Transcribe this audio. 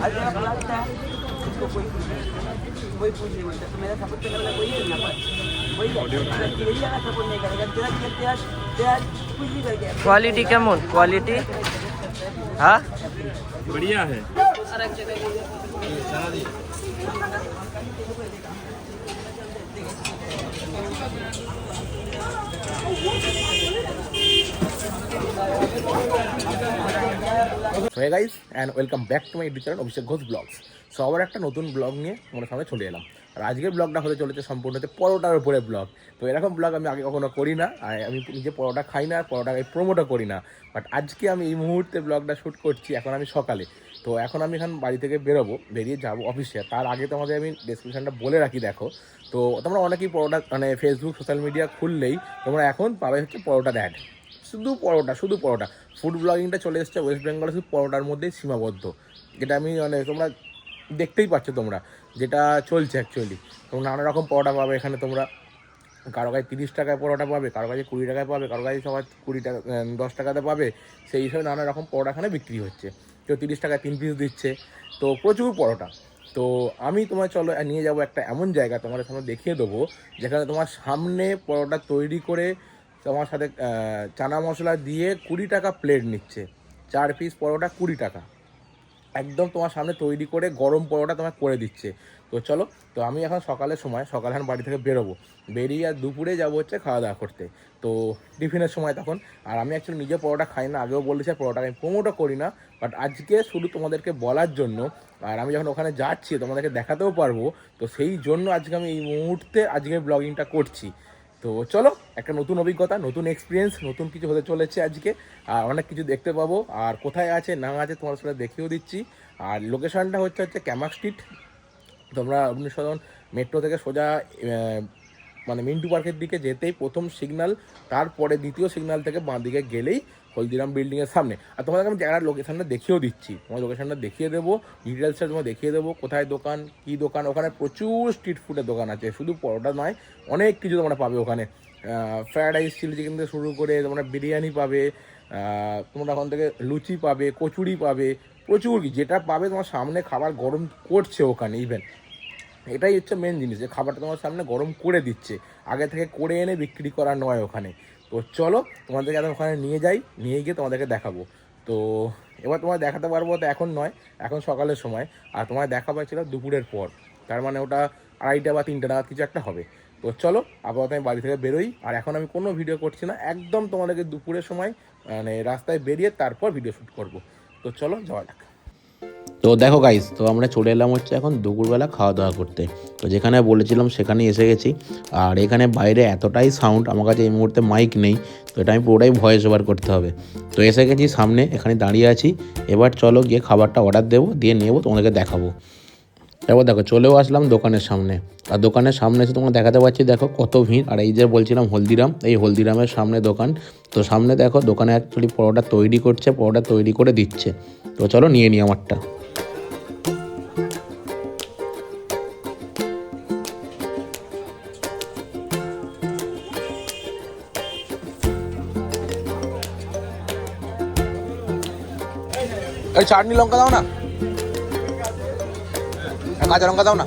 हर जगह प्लाट है, इसको कोई पूछ नहीं बोलता। तो मेरा सपोर्ट करने वाला कोई है यहाँ पर, वही है। तेरी जगह सपोर्ट नहीं करेगा, तेरा तेरा कुछ भी करके। क्वालिटी केमन क्वालिटी? हाँ बढ़िया है। So hey guys and welcome back to my YouTube channel Abhishek Ghosh vlogs. So আবার একটা নতুন ব্লগ নিয়ে তোমাদের সামনে চলে এলাম। আর আজকের ব্লগটা হতে চলেছে সম্পূর্ণ হচ্ছে পরোটার উপরে ব্লগ। তো এরকম ব্লগ আমি আগে কখনো করি না, আর আমি নিজে পরোটা খাই না, পরোটাকে প্রমোটও করি না। বাট আজকে আমি এই মুহূর্তে ব্লগটা শ্যুট করছি, এখন আমি সকালে। তো এখন আমি এখান বাড়ি থেকে বেরিয়ে যাবো অফিসে। তার আগে তোমাদের আমি ডেসক্রিপশনটা বলে রাখি, দেখো। তো তোমরা অনেকেই পরোটা মানে ফেসবুক সোশ্যাল মিডিয়া খুললেই তোমরা এখন পাবে হচ্ছে পরোটার অ্যাড, শুধু পরোটা। ফুড ব্লগিংটা চলে এসেছে ওয়েস্ট বেঙ্গলে শুধু পরোটার মধ্যেই সীমাবদ্ধ, যেটা আমি মানে তোমরা দেখতেই পাচ্ছ তোমরা যেটা চলছে অ্যাকচুয়ালি। তোমরা নানা রকম পরোটা পাবে এখানে। তোমরা কারো কাছে 30 টাকায় পরোটা পাবে, কারো কাছে 20 টাকায় পাবে, কারো কাছে সবাই 20 টাকা 10 টাকাতে পাবে। সেই হিসাবে নানা রকম পরোটা এখানে বিক্রি হচ্ছে। কেউ 30 টাকায় 3 পিস দিচ্ছে, তো প্রচুর পরোটা। তো আমি তোমার চলো নিয়ে যাবো একটা এমন জায়গা, তোমাদের সামনে দেখিয়ে দেবো যেখানে তোমার সামনে পরোটা তৈরি করে তোমার সাথে চানা মশলা দিয়ে 20 টাকা প্লেট নিচ্ছে। 4 পিস পরোটা 20 টাকা, একদম তোমার সামনে তৈরি করে গরম পরোটা তোমার করে দিচ্ছে। তো চলো, তো আমি এখন সকালে এখন বাড়ি থেকে বেরিয়ে আর দুপুরে যাবো হচ্ছে খাওয়া দাওয়া করতে। তো টিফিনের সময় তখন। আর আমি অ্যাকচুয়ালি নিজে পরোটা খাই না, আগেও বলেছি পরোটা আমি প্রমোটও করি না। বাট আজকে শুধু তোমাদেরকে বলার জন্য, আর আমি যখন ওখানে যাচ্ছি তোমাদেরকে দেখাতেও পারবো, তো সেই জন্য আজকে আমি এই মুহূর্তে আজকে ব্লগিংটা করছি। তো চলো, একটা নতুন অভিজ্ঞতা, নতুন এক্সপিরিয়েন্স, নতুন কিছু হতে চলেছে আজকে। আর অনেক কিছু দেখতে পাবো, আর কোথায় আছে না আছে তোমার সাথে দেখিয়েও দিচ্ছি। আর লোকেশনটা হচ্ছে ক্যামাক স্ট্রিট। তোমরা 19 মেট্রো থেকে সোজা মানে মিন্টু পার্কের দিকে যেতেই প্রথম সিগন্যাল, তারপরে দ্বিতীয় সিগন্যাল থেকে বাঁ দিকে গেলেই হলদিরাম বিল্ডিংয়ের সামনে। আর তোমাদেরকে আমি জায়গার লোকেশানটা দেখিয়েও দিচ্ছি, তোমার লোকেশানটা দেখিয়ে দেবো, ডিটেলসটা তোমার দেখিয়ে দেবো কোথায় দোকান, কী দোকান। ওখানে প্রচুর স্ট্রিট ফুডের দোকান আছে, শুধু পরোটা নয়, অনেক কিছু তোমরা পাবে ওখানে। ফ্রায়েড রাইস, চিলি চিকেন থেকে শুরু করে তোমরা বিরিয়ানি পাবে, তোমরা ওখান থেকে লুচি পাবে, কচুরি পাবে, প্রচুর যেটা পাবে তোমার সামনে। খাবার গরম করছে ওখানে ইভেন, এটাই হচ্ছে মেন জিনিস, যে খাবারটা তোমার সামনে গরম করে দিচ্ছে, আগে থেকে করে এনে বিক্রি করা নয় ওখানে। তো চলো তোমাদেরকে এখন ওখানে নিয়ে গিয়ে তোমাদেরকে দেখাবো। তো এবার তোমার দেখাতে পারবো, তো এখন নয়, এখন সকালের সময়। আর তোমার দেখা পাচ্ছিল দুপুরের পর, তার মানে ওটা 2:30 বা 3টে নাগাদ কিছু একটা হবে। তো চলো আপাতত আমি বাড়ি থেকে বেরোই। আর এখন আমি কোনো ভিডিও করছি না, একদম তোমাদেরকে দুপুরের সময় মানে রাস্তায় বেরিয়ে তারপর ভিডিও শ্যুট করবো। তো চলো যাওয়া যাক। তো দেখো গাইস, তো আমরা চলে এলাম হচ্ছে এখন দুপুরবেলা খাওয়া দাওয়া করতে। তো যেখানে বলেছিলাম সেখানেই এসে গেছি। আর এখানে বাইরে এতটাই সাউন্ড, আমার কাছে এই মুহূর্তে মাইক নেই, তো এটা আমি পুরোটাই ভয়েস ওভার করতে হবে। তো এসে গেছি সামনে, এখানে দাঁড়িয়ে আছি। এবার চলো গিয়ে খাবারটা অর্ডার দেবো, দিয়ে নেবো, তোমাদেরকে দেখাবো। এবার দেখো চলেও আসলাম দোকানের সামনে। আর দোকানের সামনে এসে তোমরা দেখাতে পাচ্ছি, দেখো কত ভিড়। আর এই যে বলছিলাম হলদিরাম, এই হলদিরামের সামনে দোকান। তো সামনে দেখো দোকানে অ্যাকচুয়ালি পরোটা তৈরি করছে, পরোটা তৈরি করে দিচ্ছে। তো চলো নিয়ে নিই আমারটা। এই চাটনি লঙ্কা দাও না, কাঁচা লঙ্কা দাও না।